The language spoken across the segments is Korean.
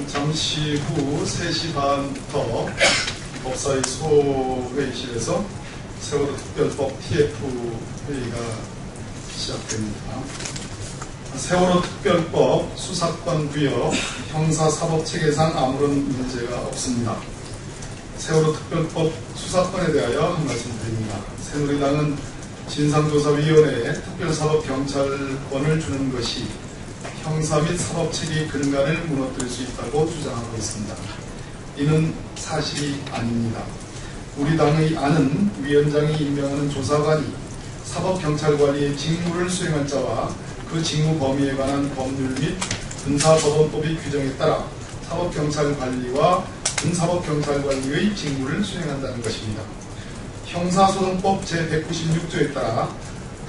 잠시 후 3시 반부터 법사위 소회의실에서 세월호 특별법 TF 회의가 시작됩니다. 세월호 특별법 수사권 부여 형사사법체계상 아무런 문제가 없습니다. 세월호 특별법 수사권에 대하여 한 말씀 드립니다. 새누리당은 진상조사위원회에 특별사법경찰권을 주는 것이 형사 및 사법체계의 근간을 무너뜨릴 수 있다고 주장하고 있습니다. 이는 사실이 아닙니다. 우리 당의 안은 위원장이 임명하는 조사관이 사법경찰관리의 직무를 수행할 자와 그 직무 범위에 관한 법률 및 군사법원법의 규정에 따라 사법경찰관리와 군사법경찰관리의 직무를 수행한다는 것입니다. 형사소송법 제196조에 따라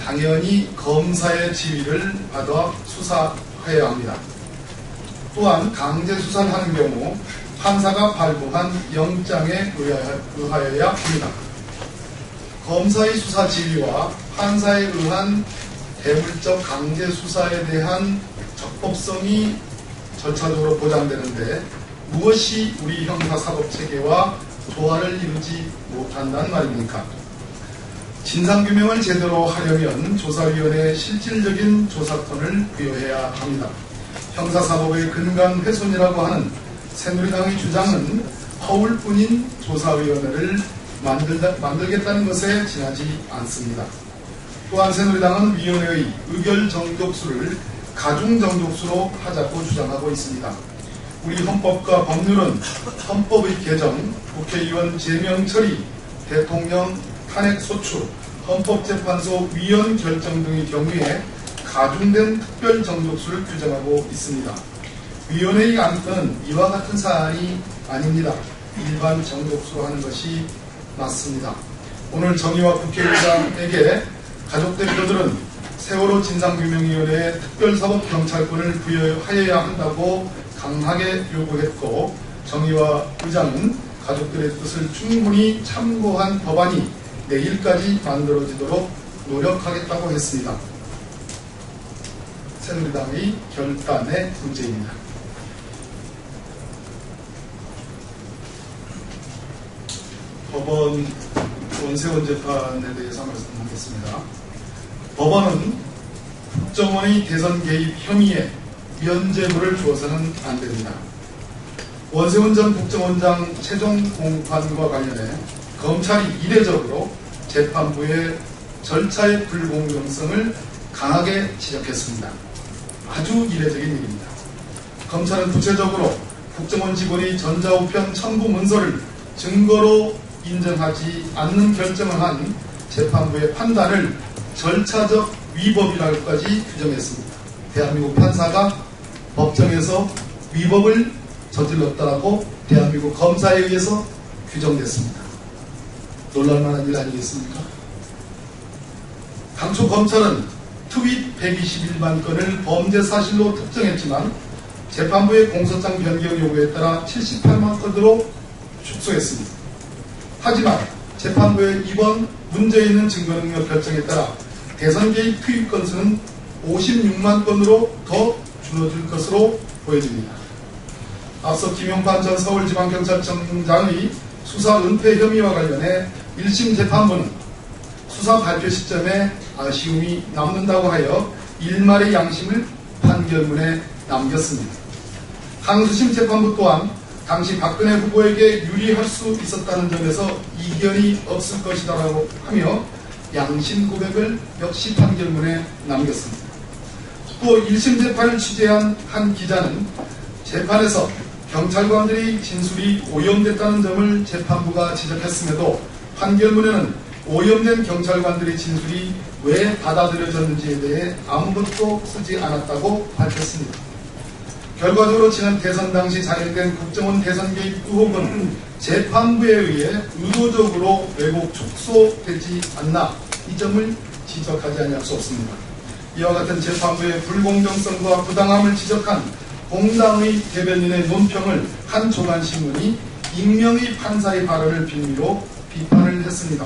당연히 검사의 지휘를 받아 수사해야 합니다. 또한 강제수사를 하는 경우 판사가 발부한 영장에 의하여야 합니다. 검사의 수사 지휘와 판사에 의한 대물적 강제수사에 대한 적법성이 절차적으로 보장되는데 무엇이 우리 형사사법체계와 조화를 이루지 못한다는 말입니까? 진상규명을 제대로 하려면 조사위원회에 실질적인 조사권을 부여해야 합니다. 형사사법의 근간 훼손이라고 하는 새누리당의 주장은 허울뿐인 조사위원회를 만들겠다는 것에 지나지 않습니다. 또한 새누리당은 위원회의 의결 정족수를 가중 정족수로 하자고 주장하고 있습니다. 우리 헌법과 법률은 헌법의 개정, 국회의원 제명 처리, 대통령 탄핵 소추, 헌법재판소 위원 결정 등의 경우에 가중된 특별 정족수를 규정하고 있습니다. 위원회의 안건은 이와 같은 사안이 아닙니다. 일반 정족수로 하는 것이 맞습니다. 오늘 정의와 국회의장에게 가족 대표들은 세월호 진상규명위원회에 특별사법경찰권을 부여하여야 한다고 강하게 요구했고, 정의와 의장은 가족들의 뜻을 충분히 참고한 법안이 내일까지 만들어지도록 노력하겠다고 했습니다. 새누리당의 결단의 문제입니다. 법원 원세훈 재판에 대해서 말씀하겠습니다. 법원은 국정원의 대선 개입 혐의에 면죄부를 주어서는 안 됩니다. 원세훈 전 국정원장 최종 공판과 관련해 검찰이 이례적으로 재판부의 절차의 불공정성을 강하게 지적했습니다. 아주 이례적인 일입니다. 검찰은 구체적으로 국정원 직원의 전자우편 첨부 문서를 증거로 인정하지 않는 결정을 한 재판부의 판단을 절차적 위법이라고까지 규정했습니다. 대한민국 판사가 법정에서 위법을 저질렀다라고 대한민국 검사에 의해서 규정됐습니다. 놀랄만한 일 아니겠습니까? 당초 검찰은 트윗 121만 건을 범죄 사실로 특정했지만 재판부의 공소장 변경 요구에 따라 78만 건으로 축소했습니다. 하지만 재판부의 이번 문제 있는 증거능력 결정에 따라 대선 개입 트윗 건수는 56만 건으로 더 줄어들 것으로 보여집니다. 앞서 김용판 전 서울지방경찰청장의 수사 은폐 혐의와 관련해 1심 재판부는 수사 발표 시점에 아쉬움이 남는다고 하여 일말의 양심을 판결문에 남겼습니다. 항소심 재판부 또한 당시 박근혜 후보에게 유리할 수 있었다는 점에서 이견이 없을 것이다라고 하며 양심 고백을 역시 판결문에 남겼습니다. 또 1심 재판을 취재한 한 기자는 재판에서 경찰관들의 진술이 오염됐다는 점을 재판부가 지적했음에도 판결문에는 오염된 경찰관들의 진술이 왜 받아들여졌는지에 대해 아무것도 쓰지 않았다고 밝혔습니다. 결과적으로 지난 대선 당시 자행된 국정원 대선 개입 의혹은 재판부에 의해 의도적으로 왜곡 축소되지 않나, 이 점을 지적하지 않을 수 없습니다. 이와 같은 재판부의 불공정성과 부당함을 지적한 공당의 대변인의 논평을 한 조간신문이 익명의 판사의 발언을 빌미로 비판을 했습니다.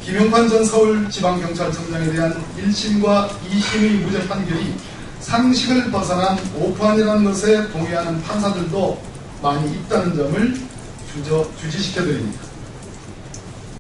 김용판 전 서울지방경찰청장에 대한 1심과 2심의 무죄 판결이 상식을 벗어난 오판이라는 것에 동의하는 판사들도 많이 있다는 점을 주지시켜 드립니다.